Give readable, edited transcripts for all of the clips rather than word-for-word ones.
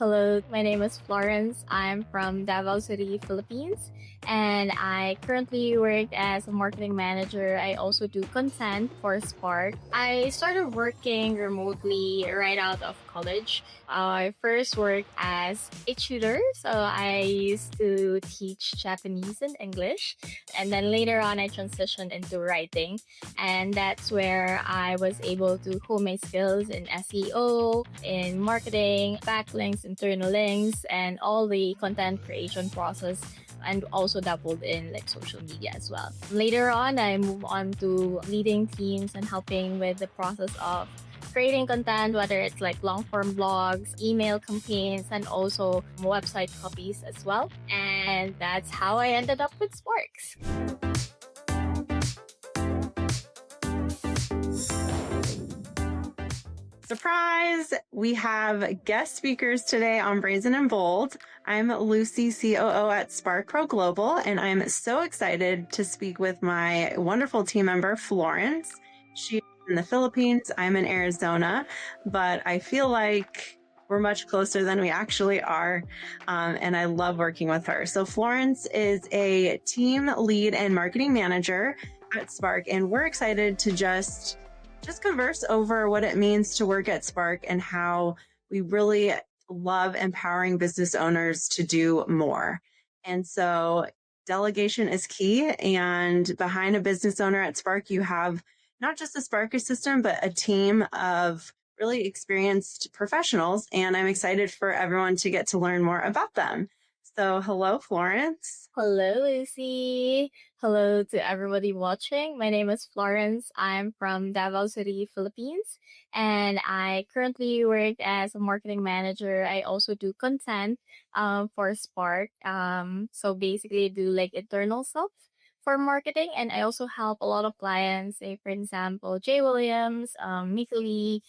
Hello, my name is Florence. I'm from Davao City, Philippines, and I currently work as a marketing manager. I also do content for Spark. I started working remotely right out of college. I first worked as a tutor, so I used to teach Japanese and English, and then later on, I transitioned into writing, and that's where I was able to hone my skills in SEO, in marketing, backlinks, internal links, and all the content creation process, and also dabbled in like social media as well. Later on, I moved on to leading teams and helping with the process of creating content, whether it's like long form blogs, email campaigns, and also website copies as well. And that's how I ended up with Sparks. Surprise! We have guest speakers today on Brazen Bold. I'm Lucy, COO at Spark Pro Global, and I'm so excited to speak with my wonderful team member, Florence. She's in the Philippines, I'm in Arizona, but I feel like we're much closer than we actually are, and I love working with her. So Florence is a team lead and marketing manager at Spark, and we're excited to just converse over what it means to work at Spark and how we really love empowering business owners to do more. And so delegation is key. And behind a business owner at Spark, you have not just a Spark system, but a team of really experienced professionals. And I'm excited for everyone to get to learn more about them. So hello, Florence. Hello, Lucy. Hello to everybody watching. My name is Florence. I'm from Davao City, Philippines, and I currently work as a marketing manager. I also do content for Spark. So basically do like internal stuff for marketing, and I also help a lot of clients, say for example, Jay Williams, Mikali,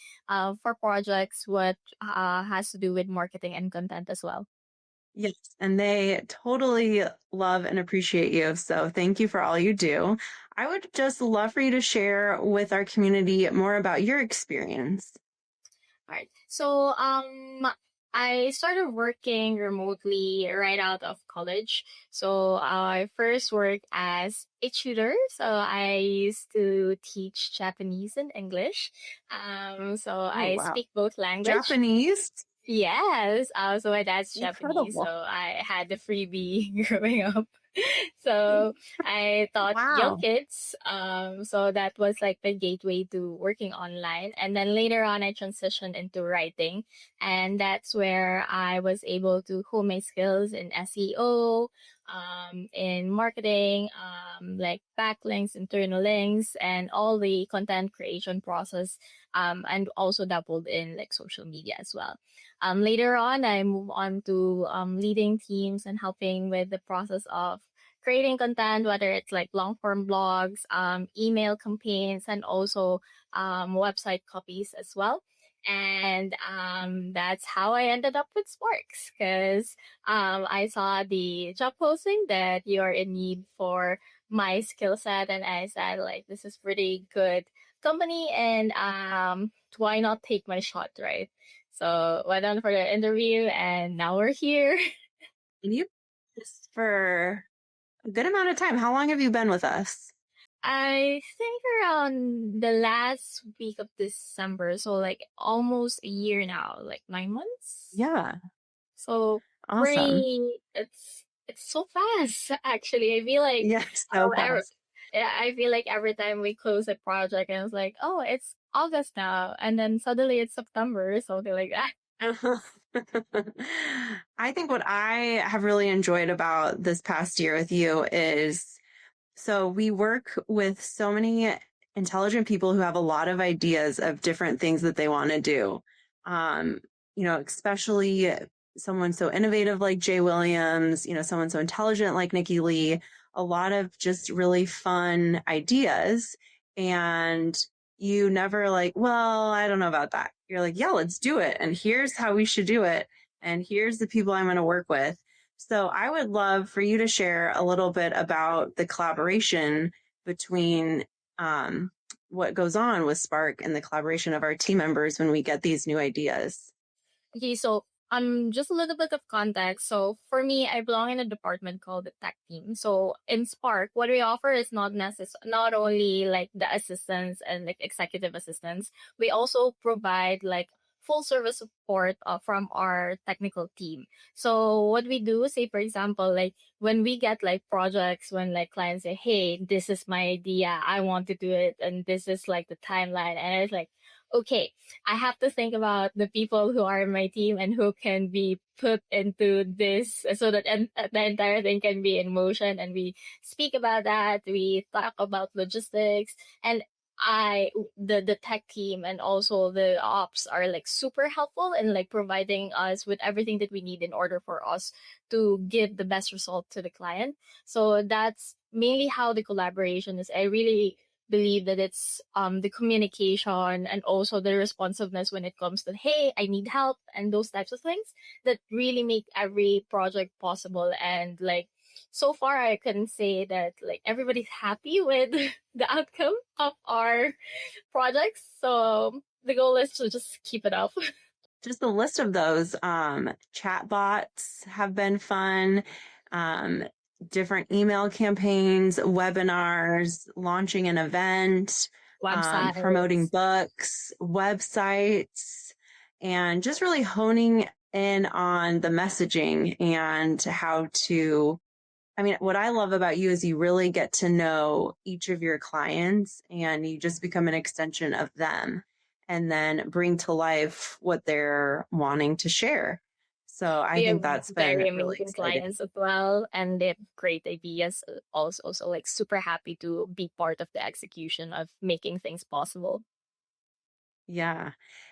for projects what has to do with marketing and content as well. Yes, and they totally love and appreciate you. So thank you for all you do. I would just love for you to share with our community more about your experience. All right. So, I started working remotely right out of college. So, I first worked as a tutor. So, I used to teach Japanese and English. So Oh, I wow. speak both language. Japanese? Yes. So my dad's Japanese, so Incredible. I had the freebie growing up. So I taught young Wow. kids. So that was like the gateway to working online. And then later on, I transitioned into writing. And that's where I was able to hone my skills in SEO, in marketing, like backlinks, internal links, and all the content creation process. And also dabbled in like social media as well. Later on, I move on to leading teams and helping with the process of creating content, whether it's like long form blogs, email campaigns, and also website copies as well. And that's how I ended up with Sparks because I saw the job posting that you're in need for my skill set, and I said like this is pretty good company, and why not take my shot, right? So went on for the interview, and now we're here. And you just for a good amount of time. How long have you been with us? I think around the last week of December, so like almost a year now, like 9 months. Yeah. So Awesome. it's so fast. Actually, I feel like Yes, so every, fast. yeah, I feel like every time we close a project, and it's like, oh, it's August now, and then suddenly it's September, something like that. I think what I have really enjoyed about this past year with you is so we work with so many intelligent people who have a lot of ideas of different things that they want to do. Um, especially someone so innovative like Jay Williams, someone so intelligent like Nikki Lee, a lot of just really fun ideas. And you never like, well, I don't know about that. You're like, yeah, let's do it. And here's how we should do it. And here's the people I'm going to work with. So I would love for you to share a little bit about the collaboration between what goes on with Spark and the collaboration of our team members when we get these new ideas. Okay, so Just a little bit of context. So for me, I belong in a department called the tech team. So in Spark, what we offer is not only like the assistance and like executive assistance. We also provide like full service support from our technical team. So what we do, say for example, like when we get like projects, when like clients say, "Hey, this is my idea, I want to do it, and this is like the timeline," and it's like, okay, I have to think about the people who are in my team and who can be put into this so that the entire thing can be in motion. And we speak about that. We talk about logistics, and the tech team and also the ops are like super helpful in like providing us with everything that we need in order for us to give the best result to the client. So that's mainly how the collaboration is. I really believe that it's the communication and also the responsiveness when it comes to, hey, I need help, and those types of things that really make every project possible. And like so far I can say that like everybody's happy with the outcome of our projects. So the goal is to just keep it up. Just a list of those. Chat bots have been fun. Um, Different email campaigns, webinars, launching an event, promoting Websites. books, websites, and just really honing in on the messaging and how to. I mean, what I love about you is you really get to know each of your clients and you just become an extension of them and then bring to life what they're wanting to share. So I We have think that's been very really amazing exciting. clients as well, and they have great ideas. Also, so like super happy to be part of the execution of making things possible. Yeah.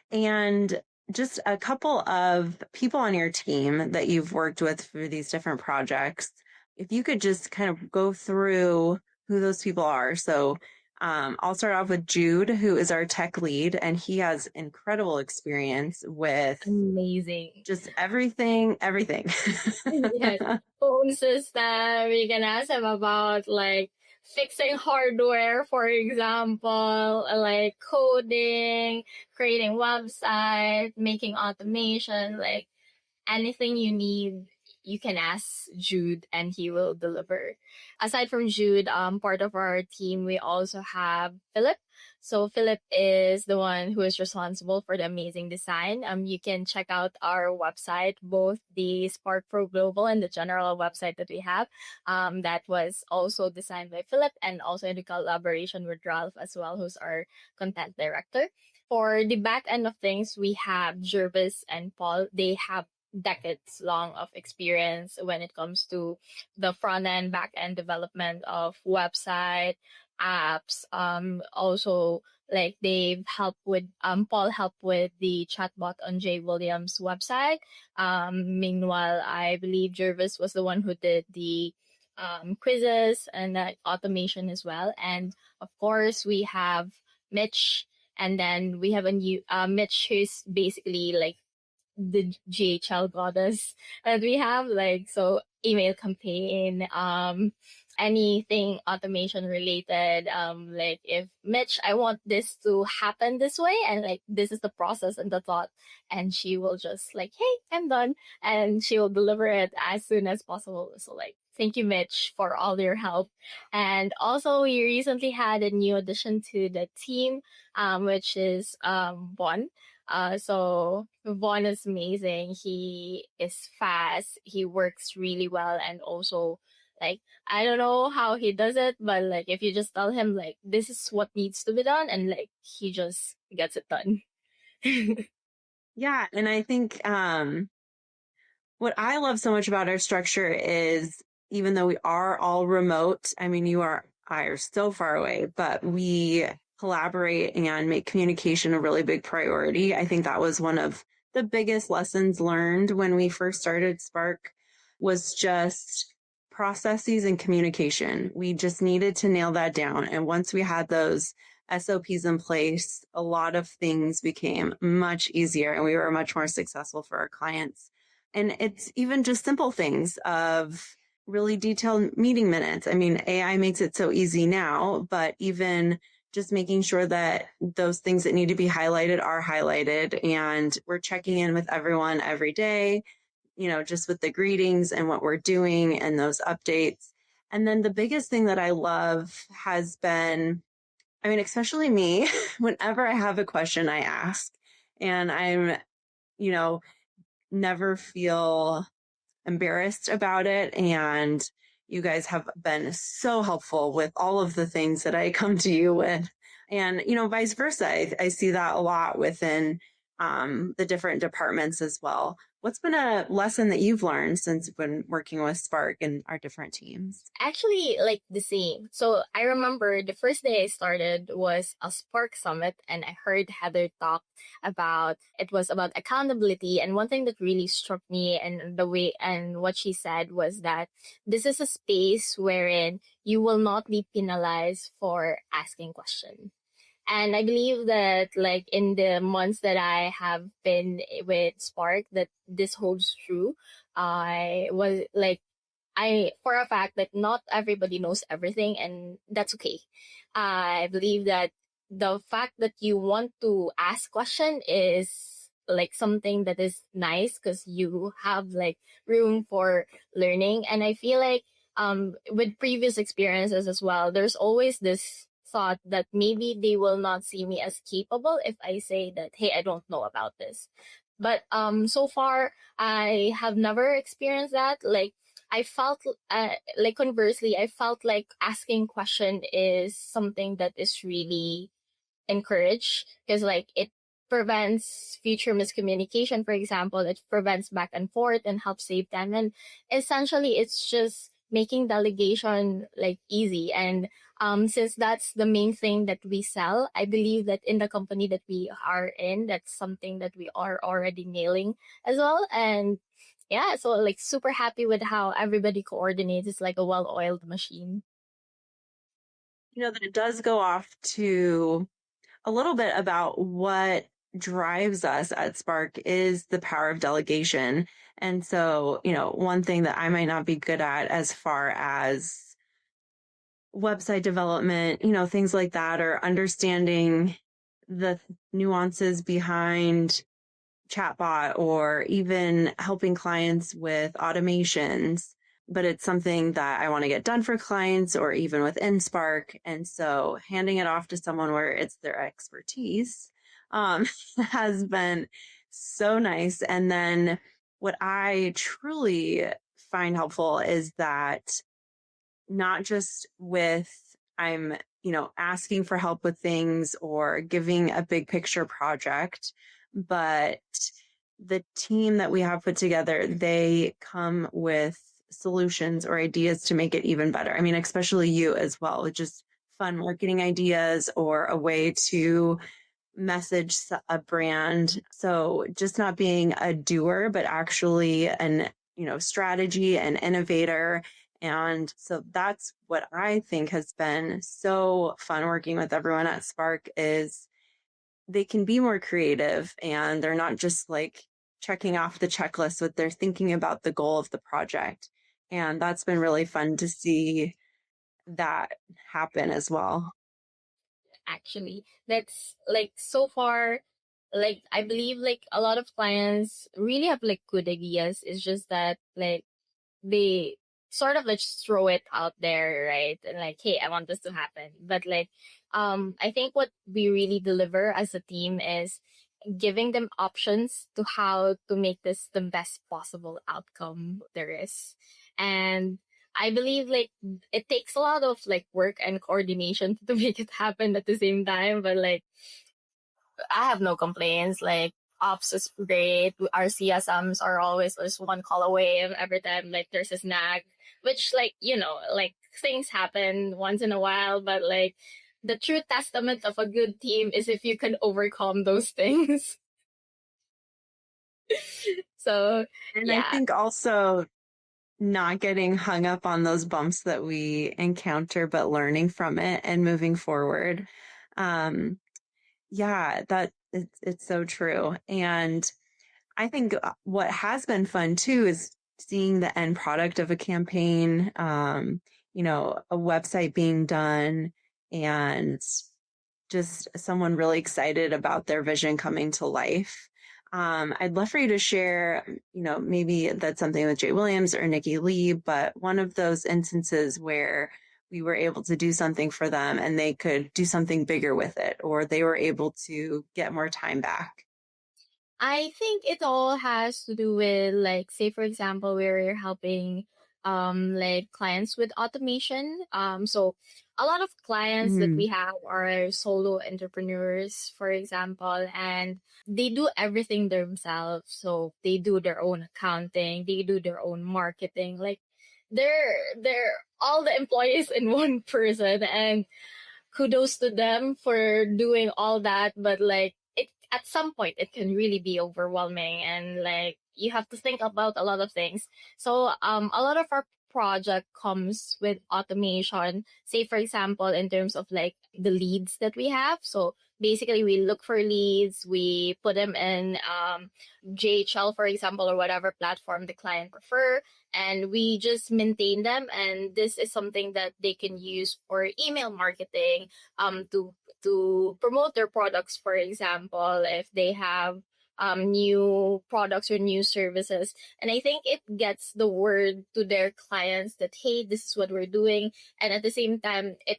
And just a couple of people on your team that you've worked with for these different projects, if you could just kind of go through who those people are. So I'll start off with Jude, who is our tech lead, and he has incredible experience with Amazing. just everything. Yes. Phone system. You can ask them about like fixing hardware, for example, like coding, creating website, making automation, like anything you need, you can ask Jude and he will deliver. Aside from Jude, part of our team, we also have Philip. So Philip is the one who is responsible for the amazing design. You can check out our website, both the Spark Pro Global and the general website that we have. That was also designed by Philip and also in the collaboration with Ralph as well, who's our content director. For the back end of things, we have Jervis and Paul. They have decades long of experience when it comes to the front end, back end development of website, apps. Also, like they've helped with Paul helped with the chatbot on Jay Williams' website. Meanwhile, I believe Jervis was the one who did the quizzes and automation as well. And of course, we have Mitch, and then we have a new Mitch, who's basically like the GHL goddess that we have, like so email campaign, anything automation related, like if Mitch, I want this to happen this way, and like this is the process and the thought, and she will just like, hey, I'm done, and she will deliver it as soon as possible. So like thank you, Mitch, for all your help. And also we recently had a new addition to the team, which is Bon. So Vaughn is amazing. He is fast. He works really well, and also like I don't know how he does it, but like if you just tell him like this is what needs to be done, and like he just gets it done. Yeah. And I think what I love so much about our structure is even though we are all remote, I mean, I are so far away, but we collaborate and make communication a really big priority. I think that was one of the biggest lessons learned when we first started Spark was just processes and communication. We just needed to nail that down. And once we had those SOPs in place, a lot of things became much easier and we were much more successful for our clients. And it's even just simple things of really detailed meeting minutes. I mean, AI makes it so easy now, but even just making sure that those things that need to be highlighted are highlighted. And we're checking in with everyone every day, just with the greetings and what we're doing and those updates. And then the biggest thing that I love has been, especially me, whenever I have a question, I ask. And I'm, you know, never feel embarrassed about it. And you guys have been so helpful with all of the things that I come to you with. And, vice versa. I see that a lot within the different departments as well. What's been a lesson that you've learned since you've been working with Spark and our different teams? Actually, like the same. So I remember the first day I started was a Spark Summit, and I heard Heather talk about it was about accountability. And one thing that really struck me and the way and what she said was that this is a space wherein you will not be penalized for asking questions. And I believe that like in the months that I have been with Spark, that this holds true. I was like, I, for a fact that not everybody knows everything, and that's okay. I believe that the fact that you want to ask question is like something that is nice because you have like room for learning. And I feel like with previous experiences as well, there's always this thought that maybe they will not see me as capable if I say that, hey, I don't know about this. But so far I have never experienced that. Like I felt like conversely, I felt like asking question is something that is really encouraged because like it prevents future miscommunication. For example, it prevents back and forth and helps save time. And essentially, it's just making delegation like easy. And since that's the main thing that we sell, I believe that in the company that we are in, that's something that we are already nailing as well. And yeah, so like super happy with how everybody coordinates. It's like a well-oiled machine. That it does go off to a little bit about what drives us at Spark is the power of delegation. And so, one thing that I might not be good at as far as website development, things like that, or understanding the nuances behind chatbot or even helping clients with automations. But it's something that I want to get done for clients or even within Spark. And so handing it off to someone where it's their expertise has been so nice. And then what I truly find helpful is that not just with I'm, asking for help with things or giving a big picture project, but the team that we have put together, they come with solutions or ideas to make it even better. Especially you as well, with just fun marketing ideas or a way to message a brand. So just not being a doer, but actually an, strategy and innovator. And so that's what I think has been so fun working with everyone at Spark is they can be more creative and they're not just like checking off the checklist, but they're thinking about the goal of the project. And that's been really fun to see that happen as well. Actually, that's like so far, like I believe like a lot of clients really have like good ideas. It's just that like they sort of like just throw it out there, right? And like, hey, I want this to happen. But like, I think what we really deliver as a team is giving them options to how to make this the best possible outcome there is. And I believe like it takes a lot of like work and coordination to make it happen at the same time. But like I have no complaints. Like ops is great. Our CSMs are always just one call away every time like there's a snag, which like, like things happen once in a while, but like the true testament of a good team is if you can overcome those things. So And I yeah, think also not getting hung up on those bumps that we encounter, but learning from it and moving forward. Yeah, that it's so true. And I think what has been fun too is seeing the end product of a campaign, a website being done and just someone really excited about their vision coming to life. I'd love for you to share, maybe that's something with Jay Williams or Nikki Lee, but one of those instances where we were able to do something for them and they could do something bigger with it, or they were able to get more time back. I think it all has to do with, like, say for example, we're helping like clients with automation. So a lot of clients that Mm-hmm. we have are solo entrepreneurs, for example, and they do everything themselves. So they do their own accounting, they do their own marketing. Like, they're all the employees in one person, and kudos to them for doing all that. But like, it at some point it can really be overwhelming, and like you have to think about a lot of things. So a lot of our project comes with automation, say for example in terms of like the leads that we have. So basically we look for leads, we put them in JHL, for example, or whatever platform the client prefer, and we just maintain them. And this is something that they can use for email marketing, to promote their products, for example, if they have new products or new services. And I think it gets the word to their clients that, hey, this is what we're doing. And at the same time, it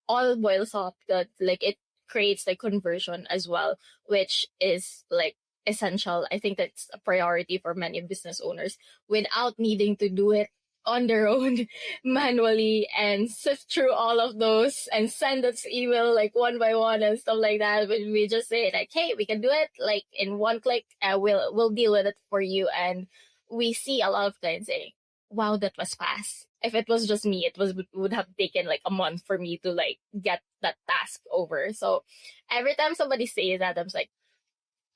all boils up that like it creates like conversion as well, which is like essential. I think that's a priority for many business owners without needing to do it on their own manually and sift through all of those and send us email like one by one and stuff like that. But we just say like, hey, we can do it like in one click. We'll deal with it for you. And we see a lot of clients saying, wow, that was fast. If it was just me, it would have taken like a month for me to like get that task over. So every time somebody says that, I'm like,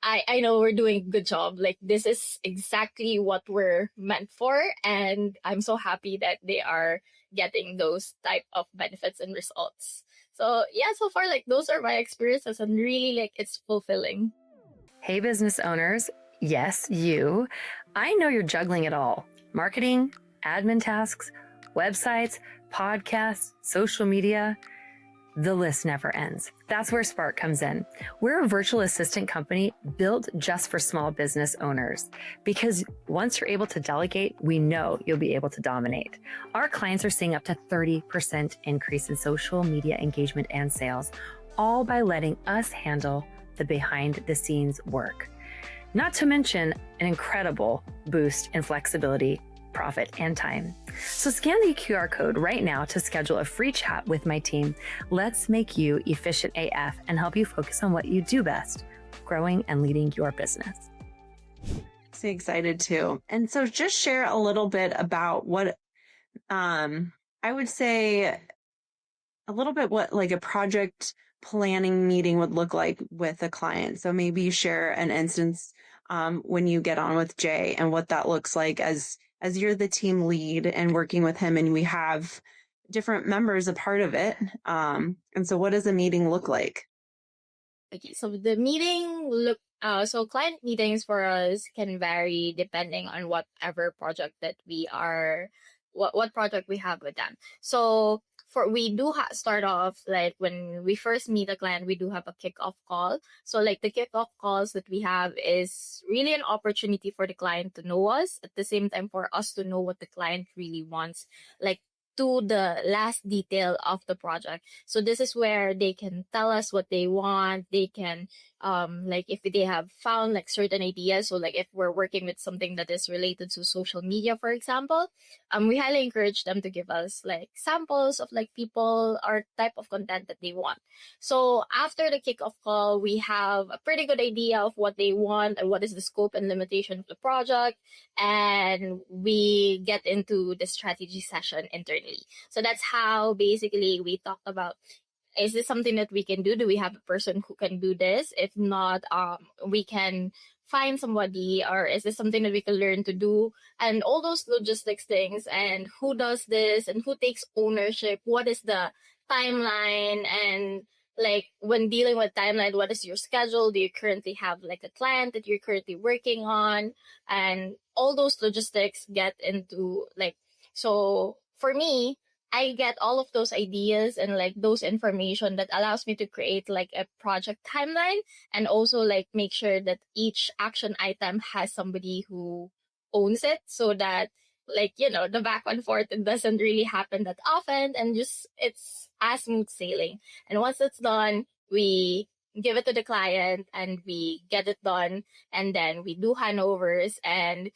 I know we're doing a good job. Like, this is exactly what we're meant for. And I'm so happy that they are getting those type of benefits and results. So yeah, so far, like, those are my experiences, and really like it's fulfilling. Hey, business owners. Yes, you. I know you're juggling it all: marketing, admin tasks, websites, podcasts, social media. The list never ends. That's where Spark comes in. We're a virtual assistant company built just for small business owners, because once you're able to delegate, we know you'll be able to dominate. Our clients are seeing up to 30% increase in social media engagement and sales, all by letting us handle the behind the scenes work. Not to mention an incredible boost in flexibility, profit, and time. So scan the QR code right now to schedule a free chat with my team. Let's make you efficient AF and help you focus on what you do best: growing and leading your business. So excited too. And so just share a little bit about what I would say a little bit what like a project planning meeting would look like with a client. So maybe you share an instance when you get on with Jay and what that looks like as you're the team lead and working with him, and we have different members a part of it. And so what does a meeting look like? Okay, so the so client meetings for us can vary depending on whatever project that we are, what project we have with them. So we do start off like when we first meet a client, we do have a kickoff call. So like the kickoff calls that we have is really an opportunity for the client to know us, at the same time for us to know what the client really wants, like to the last detail of the project. So this is where they can tell us what they want. They can like if they have found like certain ideas. So like if we're working with something that is related to social media, for example, we highly encourage them to give us like samples of like people or type of content that they want. So after the kickoff call, we have a pretty good idea of what they want and what is the scope and limitation of the project, and we get into the strategy session internally. So that's how basically we talk about, is this something that we can do? Do we have a person who can do this? If not, we can find somebody, or is this something that we can learn to do? And all those logistics things, and who does this and who takes ownership? What is the timeline? And like when dealing with timeline, what is your schedule? Do you currently have like a client that you're currently working on? And all those logistics get into like, so for me, I get all of those ideas and like those information that allows me to create like a project timeline, and also like make sure that each action item has somebody who owns it, so that like, the back and forth, it doesn't really happen that often, and just it's as smooth sailing. And once it's done, we give it to the client and we get it done, and then we do handovers. And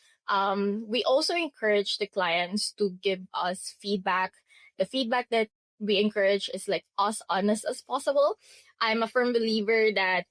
we also encourage the clients to give us feedback. The feedback that we encourage is like as honest as possible. I'm a firm believer that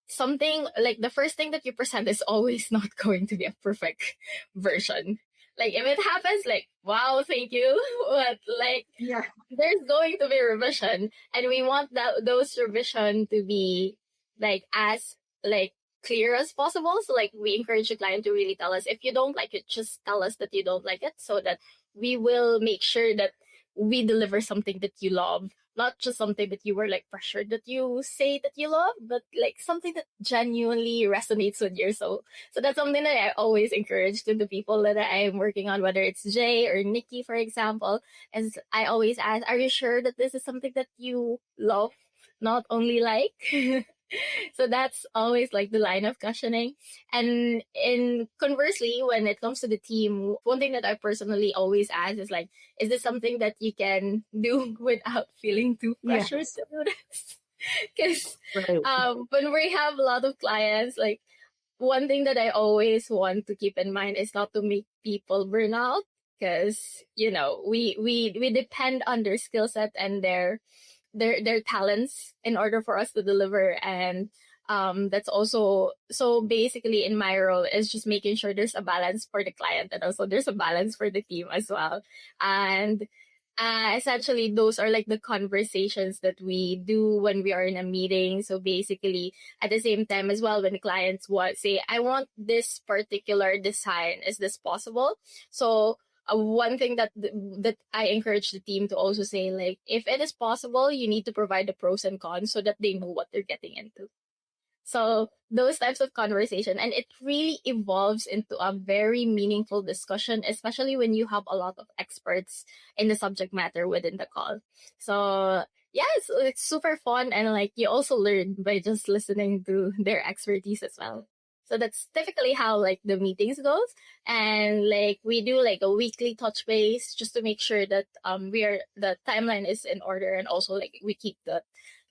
something like the first thing that you present is always not going to be a perfect version. Like if it happens, like, wow, thank you. But like, Yeah. there's going to be revision, and we want those revision to be like as like clear as possible. So like we encourage the client to really tell us, if you don't like it, just tell us that you don't like it, so that we will make sure that we deliver something that you love, not just something that you were like pressured that you say that you love, but like something that genuinely resonates with your soul. So that's something that I always encourage to the people that I'm working on, whether it's Jay or Nikki, for example. As I always ask, are you sure that this is something that you love, not only like? So that's always like the line of questioning. And in conversely, when it comes to the team, one thing that I personally always ask is like, is this something that you can do without feeling too pressured Yes. to do this? Because Right. when we have a lot of clients, like one thing that I always want to keep in mind is not to make people burn out, because we depend on their skill set and their talents in order for us to deliver. And that's also, so basically in my role is just making sure there's a balance for the client, and also there's a balance for the team as well. And essentially those are like the conversations that we do when we are in a meeting. So basically at the same time as well, when the clients say, I want this particular design, is this possible? So one thing that I encourage the team to also say, like, if it is possible, you need to provide the pros and cons so that they know what they're getting into. So those types of conversation, and it really evolves into a very meaningful discussion, especially when you have a lot of experts in the subject matter within the call. So yeah, it's super fun, and like you also learn by just listening to their expertise as well. So that's typically how like the meetings goes. And like we do like a weekly touch base just to make sure that the timeline is in order, and also like we keep the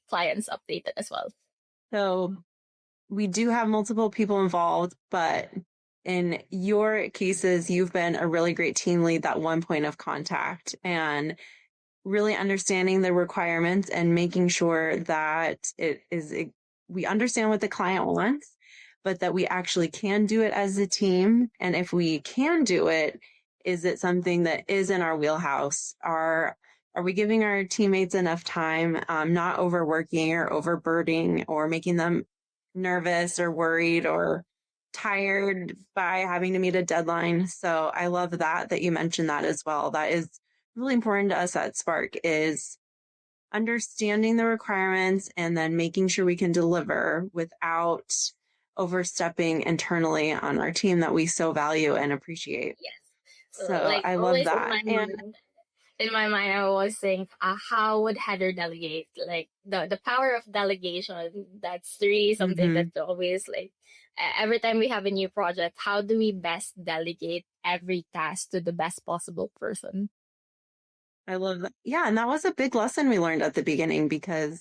clients updated as well. So we do have multiple people involved, but in your cases, you've been a really great team lead, that one point of contact, and really understanding the requirements and making sure that we understand what the client wants, but that we actually can do it as a team. And if we can do it, is it something that is in our wheelhouse? Are we giving our teammates enough time, not overworking or overburdening or making them nervous or worried or tired by having to meet a deadline? So I love that you mentioned that as well. That is really important to us at Spark, is understanding the requirements and then making sure we can deliver without overstepping internally on our team that we so value and appreciate. Yes. So Like I love always in that. my And mind, I was saying, how would Heather delegate? Like the power of delegation. That's really something mhm, that's always like every time we have a new project, how do we best delegate every task to the best possible person? I love that. Yeah. And that was a big lesson we learned at the beginning, because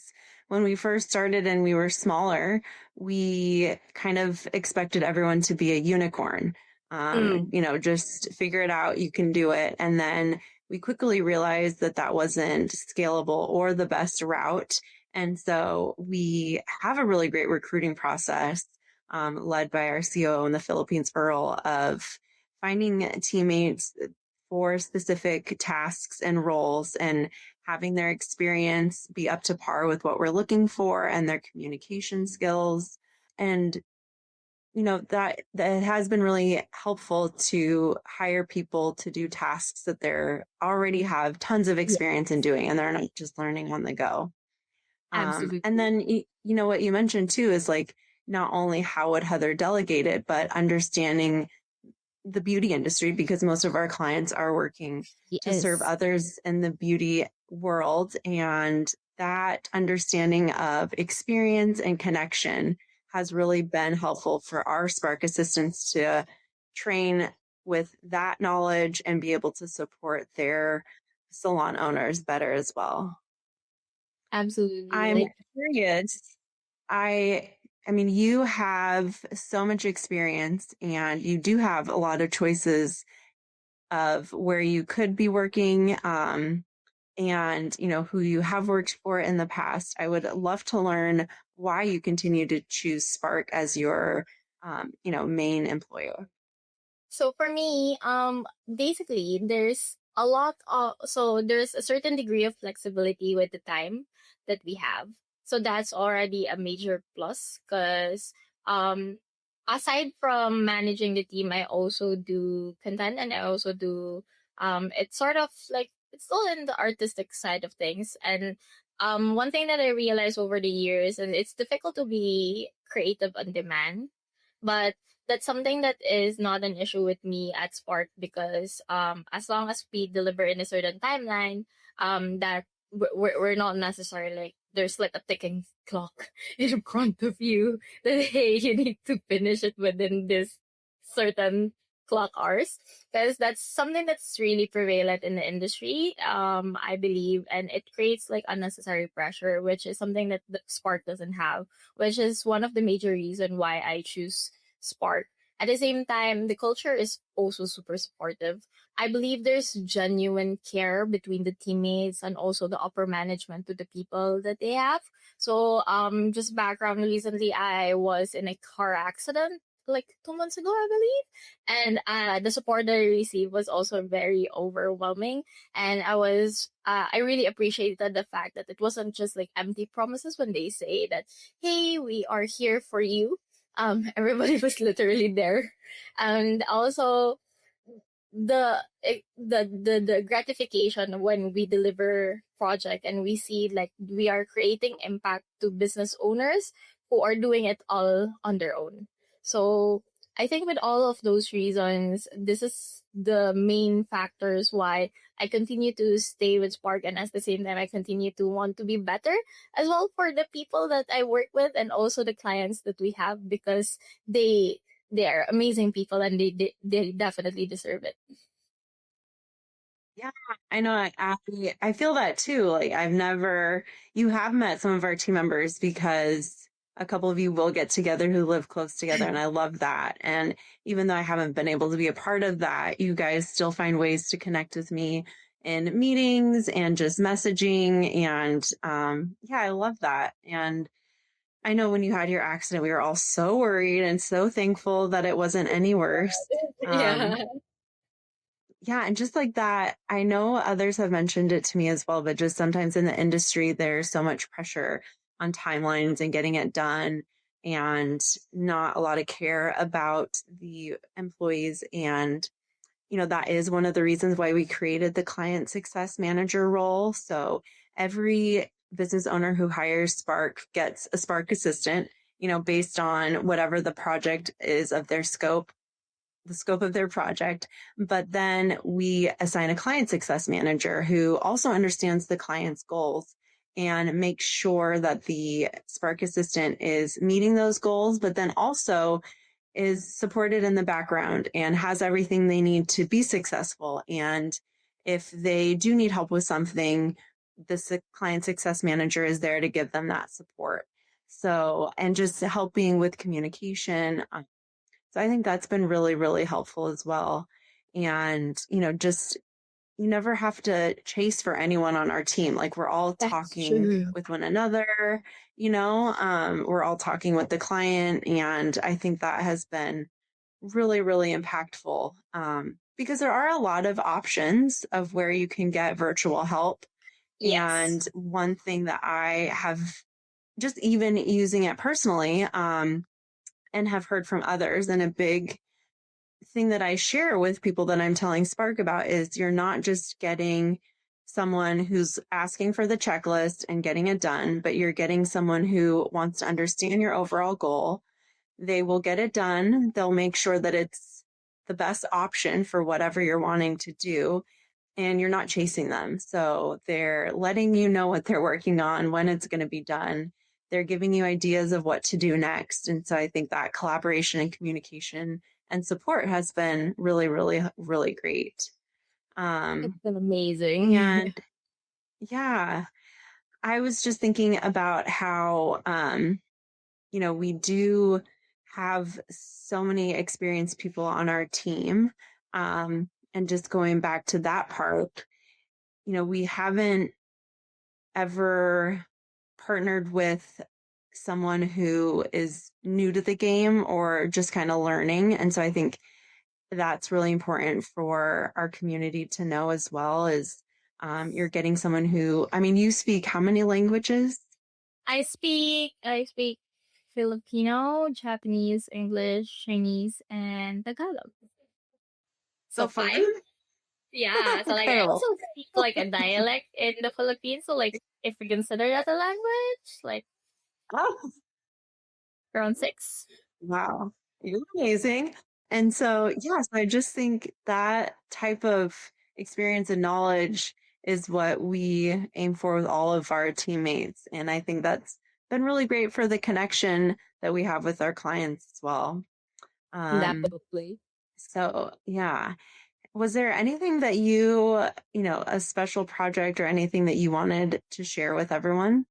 when we first started and we were smaller, we kind of expected everyone to be a unicorn. Mm. Just figure it out, you can do it. And then we quickly realized that that wasn't scalable or the best route. And so we have a really great recruiting process, led by our COO in the Philippines, Earl, of finding teammates for specific tasks and roles, and having their experience be up to par with what we're looking for and their communication skills. And that has been really helpful to hire people to do tasks that they're already have tons of Yeah, experience in doing, and they're not just learning on the go. And absolutely. then what you mentioned too is like, not only how would Heather delegate it, but understanding the beauty industry, because most of our clients are working to serve Yes. others in the beauty world. And that understanding of experience and connection has really been helpful for our Spark assistants to train with that knowledge and be able to support their salon owners better as well. Absolutely. I'm Like, curious. I mean, you have so much experience and you do have a lot of choices of where you could be working, and who you have worked for in the past. I would love to learn why you continue to choose Spark as your main employer. so for me, basically there's a certain degree of flexibility with the time that we have. So that's already a major plus because um aside from managing the team, I also do content and I also do it's sort of like it's still in the artistic side of things. And one thing that I realized over the years, and it's difficult to be creative on demand, but that's something that is not an issue with me at Spark because as long as we deliver in a certain timeline, that we're not necessarily like there's like a ticking clock in front of you that hey, you need to finish it within this certain clock hours, because that's something that's really prevalent in the industry, I believe, and it creates like unnecessary pressure, which is something that the Spark doesn't have, which is one of the major reason why I choose Spark. At the same time, the culture is also super supportive. I believe there's genuine care between the teammates and also the upper management to the people that they have. So, just background, recently I was in a car accident like 2 months ago, I believe. And the support that I received was also very overwhelming. And I really appreciated the fact that it wasn't just like empty promises when they say that, hey, we are here for you. Everybody was literally there. And also, the gratification when we deliver project and we see like we are creating impact to business owners who are doing it all on their own. So I think with all of those reasons, this is the main factors why I continue to stay with Spark, and at the same time I continue to want to be better as well for the people that I work with and also the clients that we have, because they are amazing people and they definitely deserve it. Yeah, I know. I feel that too. Like you have met some of our team members because a couple of you will get together who live close together. And I love that. And even though I haven't been able to be a part of that, you guys still find ways to connect with me in meetings and just messaging. And yeah, I love that. And I know when you had your accident, we were all so worried and so thankful that it wasn't any worse. Yeah. Yeah, and just like that, I know others have mentioned it to me as well, but just sometimes in the industry, there's so much pressure on timelines and getting it done, and not a lot of care about the employees. And, that is one of the reasons why we created the client success manager role. So every business owner who hires Spark gets a Spark assistant, based on whatever the project is of their scope, the scope of their project. But then we assign a client success manager who also understands the client's goals and makes sure that the Spark assistant is meeting those goals, but then also is supported in the background and has everything they need to be successful. And if they do need help with something, the client success manager is there to give them that support. So, and just helping with communication, so I think that's been really, really helpful as well. And, just you never have to chase for anyone on our team. Like we're all That's talking true. with one another, we're all talking with the client. And I think that has been really, really impactful, because there are a lot of options of where you can get virtual help. Yes. And one thing that I have just even using it personally, and have heard from others. And a big thing that I share with people that I'm telling Spark about is you're not just getting someone who's asking for the checklist and getting it done, but you're getting someone who wants to understand your overall goal. They will get it done. They'll make sure that it's the best option for whatever you're wanting to do, and you're not chasing them. So they're letting you know what they're working on, when it's going to be done. They're giving you ideas of what to do next. And so I think that collaboration and communication and support has been really, really, really great. It's been amazing. And yeah, I was just thinking about how, we do have so many experienced people on our team. And just going back to that part, we haven't ever partnered with someone who is new to the game or just kind of learning. And so I think that's really important for our community to know as well, is you're getting someone who, I mean, you speak how many languages? I speak Filipino, Japanese, English, Chinese, and Tagalog. So So 5? 5? Yeah. So like I Incredible. also speak like a dialect in the Philippines. So like if we consider that a language, like Oh, around 6. wow. You're amazing. And so, yes, I just think that type of experience and knowledge is what we aim for with all of our teammates. And I think that's been really great for the connection that we have with our clients as well. Um, Definitely. so yeah. Was there anything that a special project or anything that you wanted to share with everyone?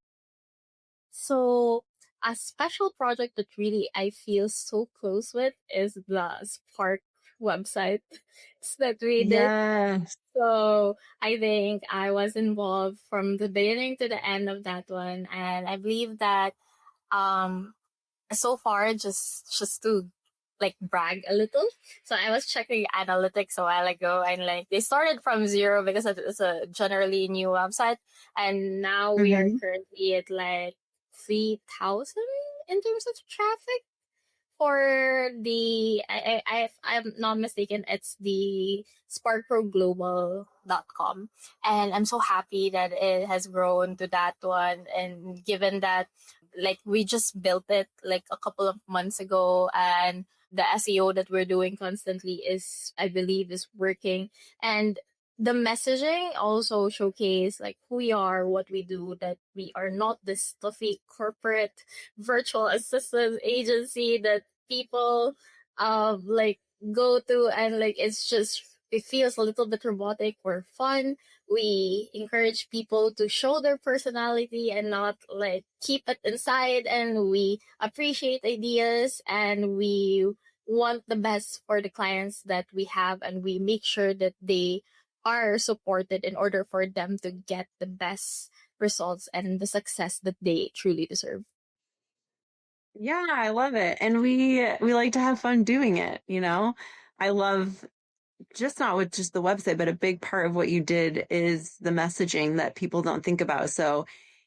So a special project that really I feel so close with is the Spark website that we did. Yes. So I think I was involved from the beginning to the end of that one, and I believe that um so far, just to like brag a little. So I was checking analytics a while ago, and like they started from zero because it's a generally new website, and now we are Mm-hmm. currently at like 3,000 in terms of traffic for the if I'm not mistaken, it's the sparkproglobal.com. And I'm so happy that it has grown to that one, and given that like we just built it like a couple of months ago, and the SEO that we're doing constantly is, I believe, is working. And the messaging also showcase like who we are, what we do, that we are not this stuffy corporate virtual assistant agency that people like go to, and like it feels a little bit robotic. We're fun. We encourage people to show their personality and not like keep it inside, and we appreciate ideas, and we want the best for the clients that we have, and we make sure that they are supported in order for them to get the best results and the success that they truly deserve. Yeah, I love it. And we like to have fun doing it. I love just not with just the website, but a big part of what you did is the messaging that people don't think about. So,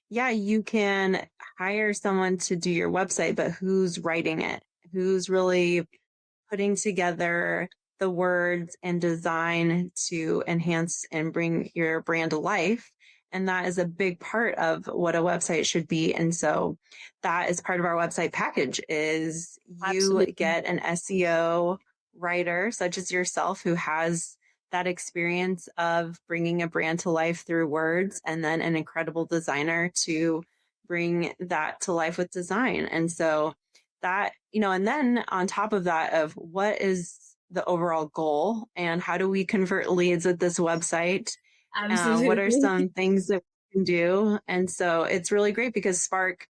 yeah, you can hire someone to do your website, but who's writing it? Who's really putting together the words and design to enhance and bring your brand to life? And that is a big part of what a website should be. And so that is part of our website package is you Absolutely. get an SEO writer such as yourself who has that experience of bringing a brand to life through words, and then an incredible designer to bring that to life with design. And so that, and then on top of that, of what is the overall goal and how do we convert leads with this website? What are Absolutely. some things that we can do? And so it's really great because Spark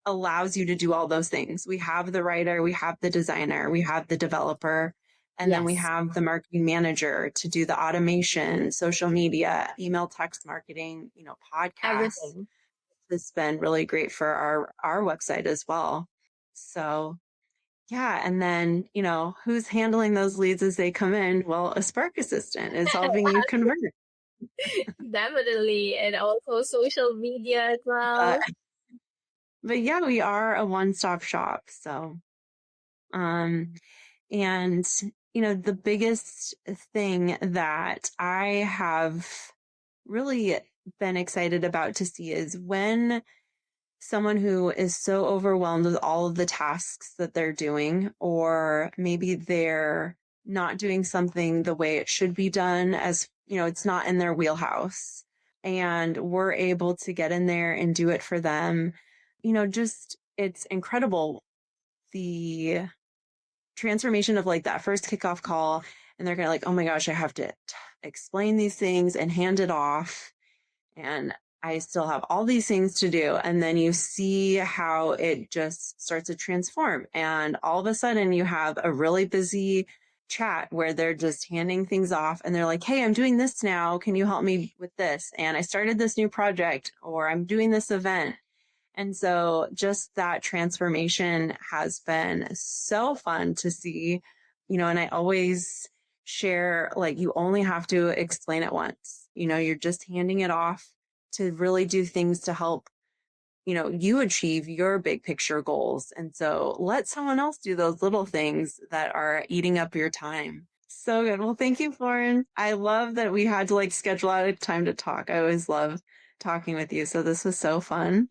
allows you to do all those things. We have the writer, we have the designer, we have the developer, and then we Yes. have the marketing manager to do the automation, social media, email, text marketing, podcasts. Everything. It's been really great for our website as well. So yeah, and then, who's handling those leads as they come in? Well, a Spark assistant is helping you convert. Definitely. And also social media as But well. but yeah, we are a one-stop shop. So um and the biggest thing that I have really been excited about to see is when someone who is so overwhelmed with all of the tasks that they're doing, or maybe they're not doing something the way it should be done, as it's not in their wheelhouse. And we're able to get in there and do it for them. Just it's incredible, the transformation of like that first kickoff call, and they're gonna like, oh my gosh, I have to explain these things and hand it off, and I still have all these things to do. And then you see how it just starts to transform, and all of a sudden you have a really busy chat where they're just handing things off, and they're like, hey, I'm doing this now, can you help me with this, and I started this new project, or I'm doing this event. And so just that transformation has been so fun to see, and I always share, like, you only have to explain it once. You're just handing it off to really do things to help, you achieve your big picture goals. And so let someone else do those little things that are eating up your time. So good. Well, thank you, Florence. I love that we had to like schedule out a time to talk. I always love talking with you. So this was so fun.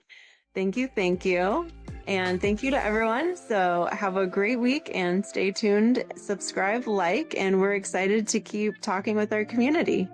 Thank you. Thank you. And thank you to everyone. So have a great week and stay tuned, subscribe, like, and we're excited to keep talking with our community.